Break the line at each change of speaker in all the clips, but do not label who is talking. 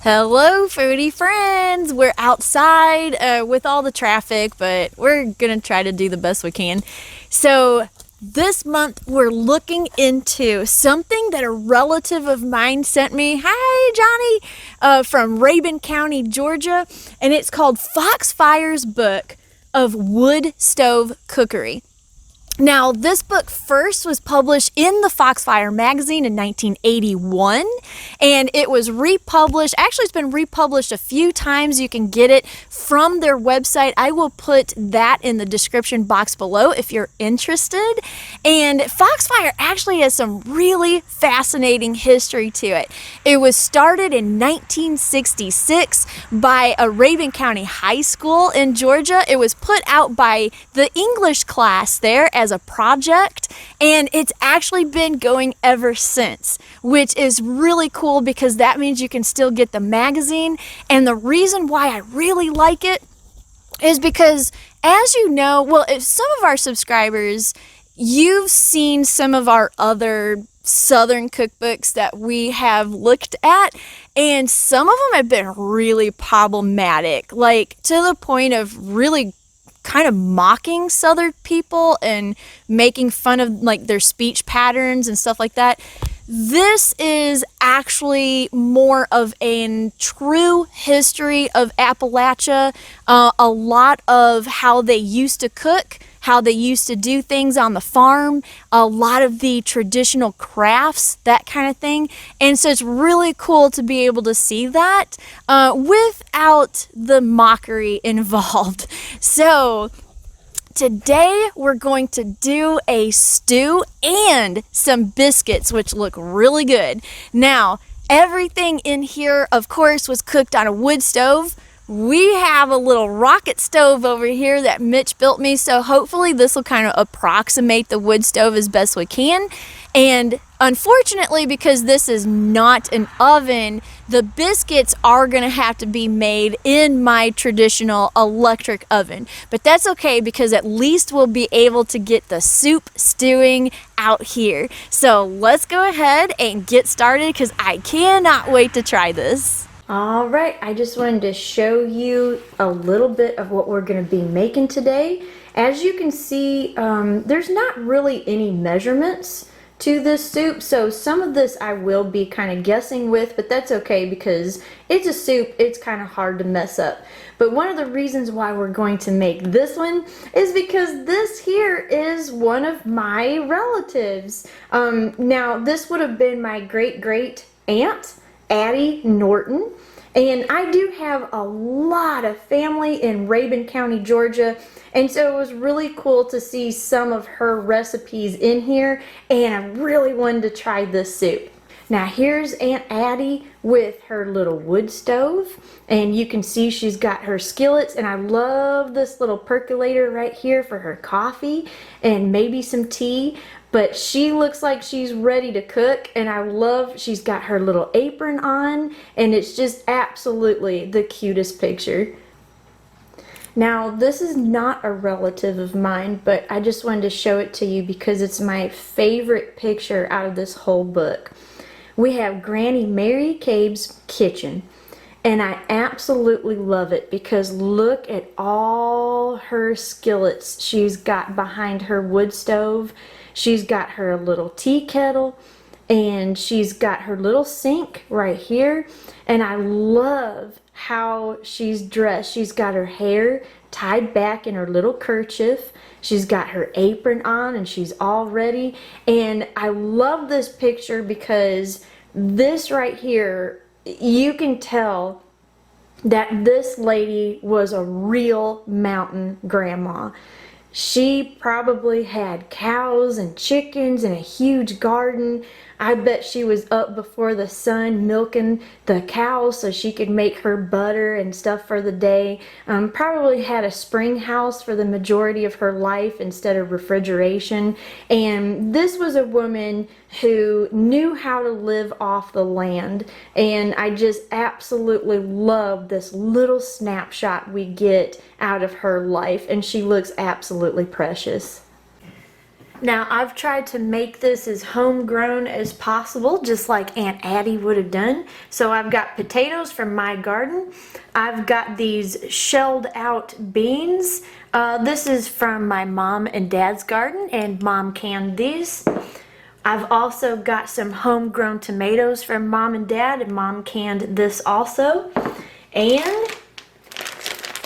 Hello, foodie friends. We're outside with all the traffic, but we're gonna try to do the best we can. So this month we're looking into something that a relative of mine sent me. Hi, Johnny, from Rabun County, Georgia, and it's called Foxfire's Book of Wood Stove Cookery. Now, this book first was published in the Foxfire magazine in 1981, and it was republished. Actually, it's been republished a few times. You can get it from their website. I will put that in the description box below if you're interested. And Foxfire actually has some really fascinating history to it. It was started in 1966 by a Rabun County high school in Georgia. It was put out by the English class there as a project, and it's actually been going ever since, which is really cool because that means you can still get the magazine. And the reason why I really like it is because, as you know, well, if some of our subscribers, you've seen some of our other Southern cookbooks that we have looked at, and some of them have been really problematic, like to the point of really kind of mocking Southern people and making fun of like their speech patterns and stuff like that. This is actually more of a true history of Appalachia, a lot of how they used to cook, how they used to do things on the farm, a lot of the traditional crafts, that kind of thing. And so it's really cool to be able to see that without the mockery involved. So today we're going to do a stew and some biscuits, which look really good. Now, everything in here, of course, was cooked on a wood stove. We have a little rocket stove over here that Mitch built me, so hopefully this will kind of approximate the wood stove as best we can. And unfortunately, because this is not an oven, the biscuits are going to have to be made in my traditional electric oven. But that's okay, because at least we'll be able to get the soup stewing out here. So let's go ahead and get started, because I cannot wait to try this. All right, I just wanted to show you a little bit of what we're going to be making today. As you can see, there's not really any measurements to this soup, so some of this I will be kind of guessing with, but that's okay because it's a soup. It's kind of hard to mess up. But one of the reasons why we're going to make this one is because this here is one of my relatives. Now, this would have been my great-great aunt, Addie Norton, and I do have a lot of family in Rabun County, Georgia, and so it was really cool to see some of her recipes in here, and I really wanted to try this soup. Now here's Aunt Addie with her little wood stove, and you can see she's got her skillets, and I love this little percolator right here for her coffee and maybe some tea. But she looks like she's ready to cook, and I love she's got her little apron on, and it's just absolutely the cutest picture. Now, this is not a relative of mine, but I just wanted to show it to you because it's my favorite picture out of this whole book. We have Granny Mary Cabe's kitchen, and I absolutely love it because look at all her skillets she's got behind her wood stove. She's got her little tea kettle, and she's got her little sink right here. And I love how she's dressed. She's got her hair tied back in her little kerchief. She's got her apron on, and she's all ready. And I love this picture because this right here, you can tell that this lady was a real mountain grandma. She probably had cows and chickens and a huge garden. I bet she was up before the sun milking the cows so she could make her butter and stuff for the day. Probably had a spring house for the majority of her life instead of refrigeration. And this was a woman who knew how to live off the land. And I just absolutely love this little snapshot we get out of her life. And she looks absolutely precious. Now, I've tried to make this as homegrown as possible, just like Aunt Addie would have done. So I've got potatoes from my garden. I've got these shelled out beans. This is from my mom and dad's garden, and mom canned these. I've also got some homegrown tomatoes from mom and dad, and mom canned this also. And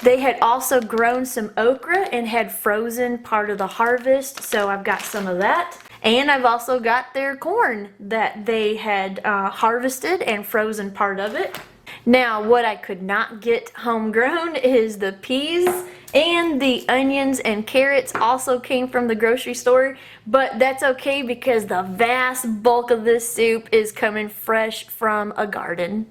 they had also grown some okra and had frozen part of the harvest, so I've got some of that. And I've also got their corn that they had harvested and frozen part of it. Now, what I could not get homegrown is the peas, and the onions and carrots also came from the grocery store, but that's okay because the vast bulk of this soup is coming fresh from a garden.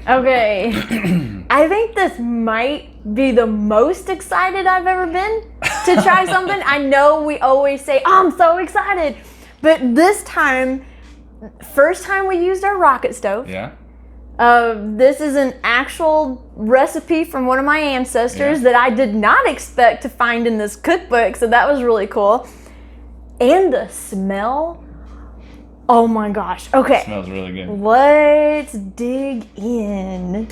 Okay, I think this might be the most excited I've ever been to try something. I know we always say, oh, I'm so excited, but this time, first time we used our rocket stove.
Yeah.
This is an actual recipe from one of my ancestors that I did not expect to find in this cookbook, so that was really cool. And the smell. Oh my gosh. Okay.
It smells really good.
Let's dig in.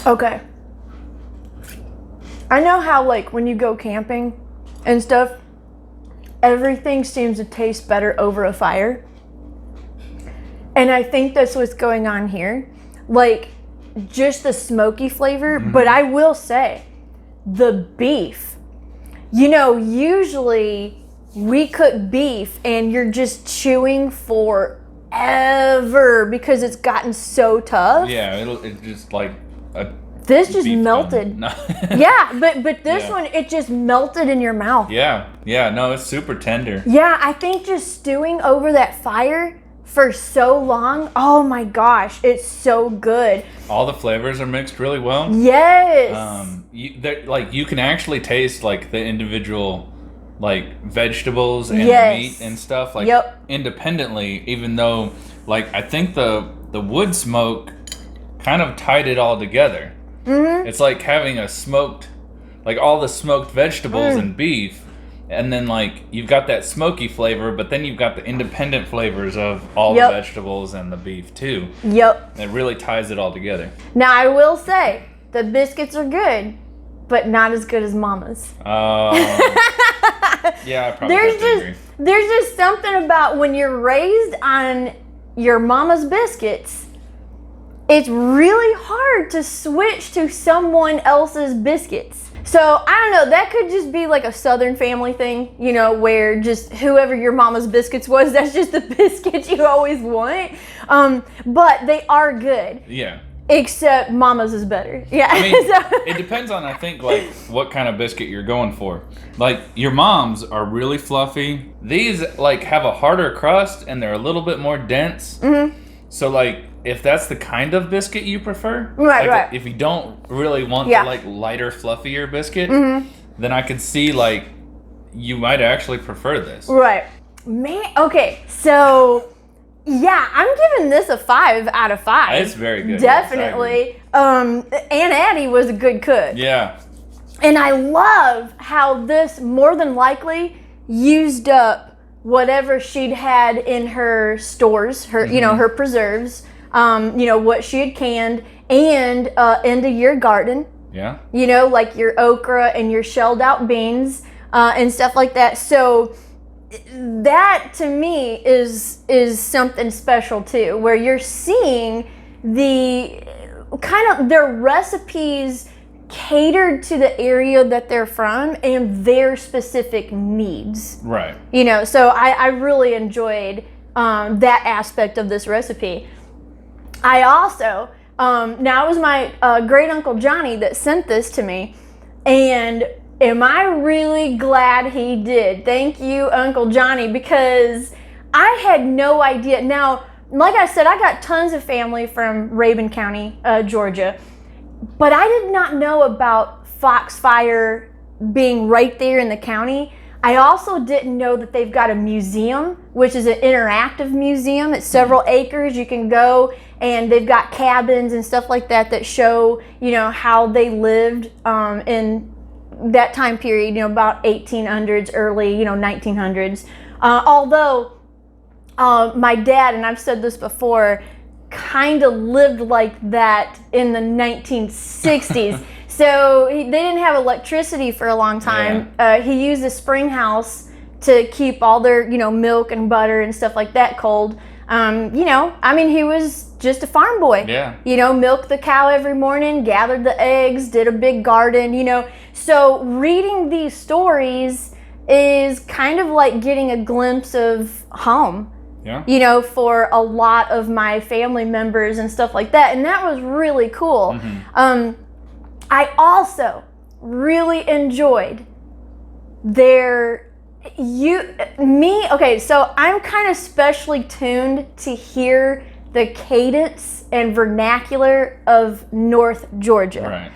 Okay. I know how, like, when you go camping and stuff, everything seems to taste better over a fire. And I think that's what's going on here. Like, just the smoky flavor, but I will say, the beef. You know, usually we cook beef and you're just chewing forever because it's gotten so tough.
Yeah, it's just like a
This just
beef
melted.
No.
Yeah, but this one, it just melted in your mouth.
Yeah, no, it's super tender.
Yeah, I think just stewing over that fire for so long, oh my gosh, it's so good.
All the flavors are mixed really well.
Yes.
You can actually taste like the individual like vegetables and meat and stuff like independently, even though like I think the wood smoke kind of tied it all together. Mm-hmm. It's like having a smoked, like all the smoked vegetables and beef, and then like you've got that smoky flavor, but then you've got the independent flavors of all the vegetables and the beef too. Yep. It really ties it all together.
Now I will say the biscuits are good, but not as good as Mama's.
Yeah, I probably agree.
There's just something about when you're raised on your mama's biscuits, it's really hard to switch to someone else's biscuits. So I don't know, that could just be like a Southern family thing, you know, where just whoever your mama's biscuits was, that's just the biscuit you always want. But they are good.
Yeah.
Except Mama's is better. Yeah.
I mean, it depends on, I think, like what kind of biscuit you're going for. Like your mom's are really fluffy. These like have a harder crust and they're a little bit more dense. Mm-hmm. So like if that's the kind of biscuit you prefer, right. If you don't really want the like lighter, fluffier biscuit, then I could see like you might actually prefer this.
Right. Man. Okay. So. Yeah, I'm giving this a 5 out of 5.
It's very good.
Definitely. Aunt Addie was a good cook.
Yeah.
And I love how this more than likely used up whatever she'd had in her stores, her you know, her preserves, you know, what she had canned, and into your garden. Yeah. You know, like your okra and your shelled out beans and stuff like that. So that to me is something special too, where you're seeing the kind of their recipes catered to the area that they're from and their specific needs. Right. You know, so I really enjoyed that aspect of this recipe. I also, now it was my great uncle Johnny that sent this to me, and am I really glad he did? Thank you, Uncle Johnny, because I had no idea. Now, like I said, I got tons of family from Rabun County, Georgia, but I did not know about Foxfire being right there in the county. I also didn't know that they've got a museum, which is an interactive museum. It's several acres. You can go, and they've got cabins and stuff like that that show, you know, how they lived in that time period, you know, about 1800s, early, you know, 1900s. Although my dad, and I've said this before, kind of lived like that in the 1960s. So they didn't have electricity for a long time. Yeah. He used a spring house to keep all their, you know, milk and butter and stuff like that cold. You know, I mean, he was just a farm boy. Yeah. You know, milked the cow every morning, gathered the eggs, did a big garden, you know. So reading these stories is kind of like getting a glimpse of home. Yeah. You know, for a lot of my family members and stuff like that. And that was really cool. Mm-hmm. I also really enjoyed okay, so I'm kind of specially tuned to hear the cadence and vernacular of North Georgia. Right.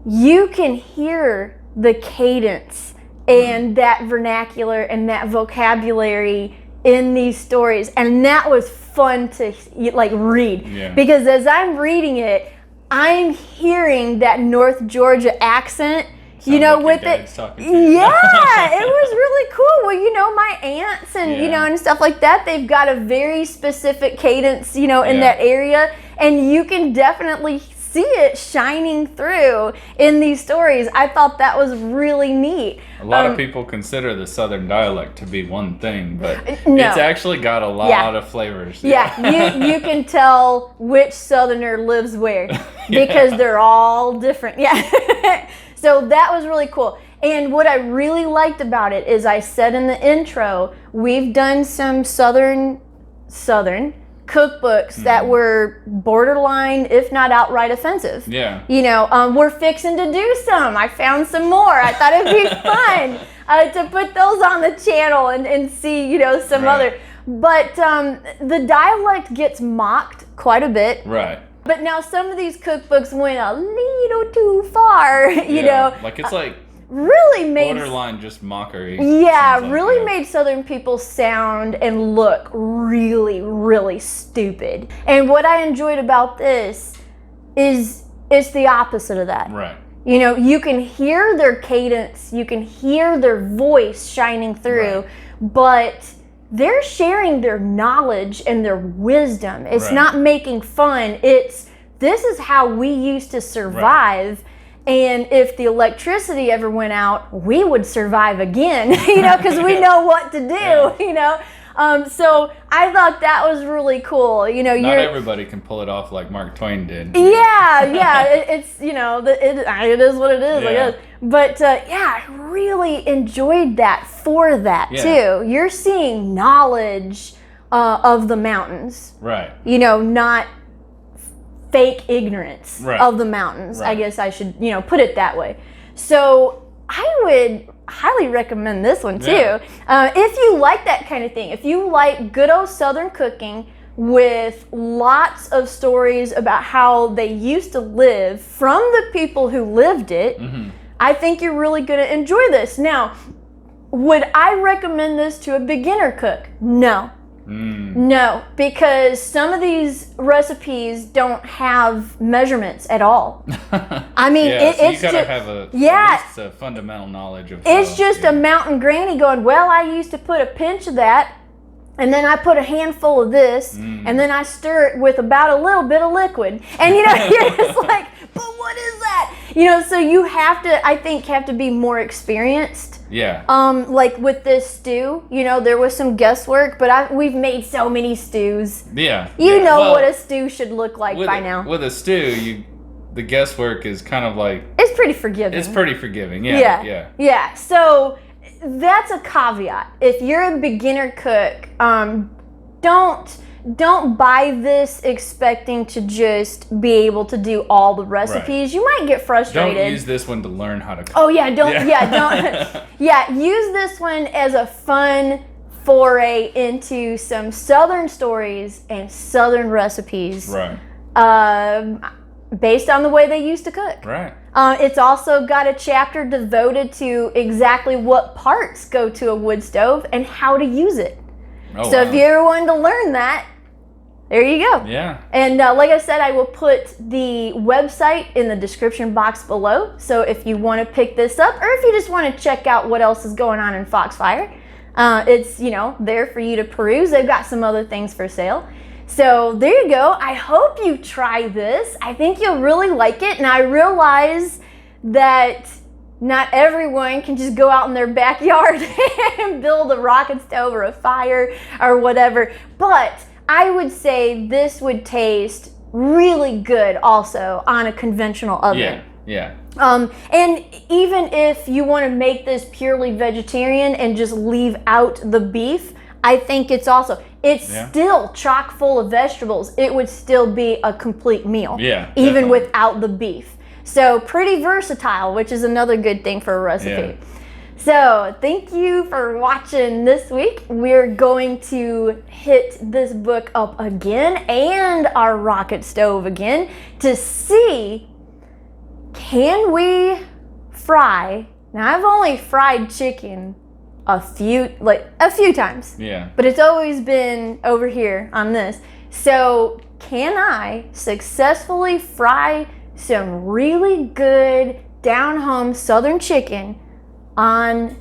You can hear the cadence and that vernacular and that vocabulary in these stories, and that was fun to like read, because as I'm reading it, I'm hearing that North Georgia accent. You know, like with it, yeah, it was really cool. Well, you know, my aunts and, you know, and stuff like that, they've got a very specific cadence, you know, in that area. And you can definitely see it shining through in these stories. I thought that was really neat.
A lot of people consider the Southern dialect to be one thing, but it's actually got a lot of flavors.
Yeah, you can tell which Southerner lives where, because they're all different. Yeah. So that was really cool. And what I really liked about it is I said in the intro, we've done some Southern cookbooks that were borderline, if not outright offensive.
Yeah.
You know, we're fixing to do some. I found some more. I thought it'd be fun to put those on the channel and see, you know, some other. But the dialect gets mocked quite a bit.
Right.
But now some of these cookbooks went a little too far, you know.
Like it's like
really made
borderline just mockery.
Yeah, like, really made Southern people sound and look really, really stupid. And what I enjoyed about this is it's the opposite of that.
Right.
You know, you can hear their cadence, you can hear their voice shining through, but they're sharing their knowledge and their wisdom. It's not making fun. It's, this is how we used to survive. And if the electricity ever went out, we would survive again, you know, because we know what to do, you know. So I thought that was really cool. You know,
not everybody can pull it off like Mark Twain did.
Yeah, it's, you know, it is what it is, I guess. But yeah, I really enjoyed that for that too. You're seeing knowledge of the mountains. Right. You know, not fake ignorance of the mountains. I guess I should, you know, put it that way. So I would highly recommend this one too. If you like that kind of thing, if you like good old Southern cooking with lots of stories about how they used to live from the people who lived it, I think you're really going to enjoy this. Now, would I recommend this to a beginner cook? No. No, because some of these recipes don't have measurements at all. I mean,
so you gotta have at least a fundamental knowledge of.
It's just a mountain granny going, well, I used to put a pinch of that, and then I put a handful of this, and then I stir it with about a little bit of liquid, and you know, you're just like, but what is that? You know, so you have to, I think, have to be more experienced. Yeah. Like with this stew, you know, there was some guesswork, but we've made so many stews. Yeah. You know what a stew should look like by now.
With a stew, the guesswork is kind of like,
it's pretty forgiving.
It's pretty forgiving. Yeah.
Yeah. So that's a caveat. If you're a beginner cook, don't buy this expecting to just be able to do all the recipes. You might get frustrated.
Don't use this one to learn how to cook.
Oh yeah, don't. Use this one as a fun foray into some Southern stories and Southern recipes. Right. Based on the way they used to cook. Right. It's also got a chapter devoted to exactly what parts go to a wood stove and how to use it. So if you ever wanted to learn that, there you go. Yeah. And like I said, I will put the website in the description box below. So if you want to pick this up, or if you just want to check out what else is going on in Foxfire, it's, you know, there for you to peruse. They've got some other things for sale. So there you go. I hope you try this. I think you'll really like it. And I realize that not everyone can just go out in their backyard and build a rocket stove or a fire or whatever. But I would say this would taste really good also on a conventional oven. Yeah. And even if you want to make this purely vegetarian and just leave out the beef, I think it's still chock full of vegetables. It would still be a complete meal. Yeah. Even without the beef. So pretty versatile, which is another good thing for a recipe. Yeah. So thank you for watching this week. We're going to hit this book up again and our rocket stove again to see, can we fry? Now I've only fried chicken a few times. Yeah. But it's always been over here on this. So can I successfully fry some really good down-home Southern chicken on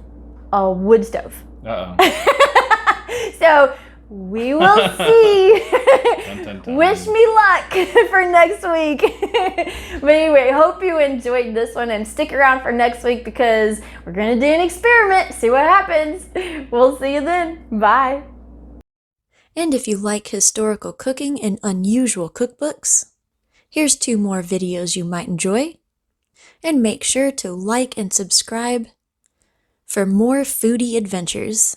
a wood stove? So we will see. Dun, dun, dun. Wish me luck for next week. But anyway, hope you enjoyed this one and stick around for next week because we're going to do an experiment, see what happens. We'll see you then. Bye. And if you like historical cooking and unusual cookbooks, here's 2 more videos you might enjoy. And make sure to like and subscribe for more foodie adventures.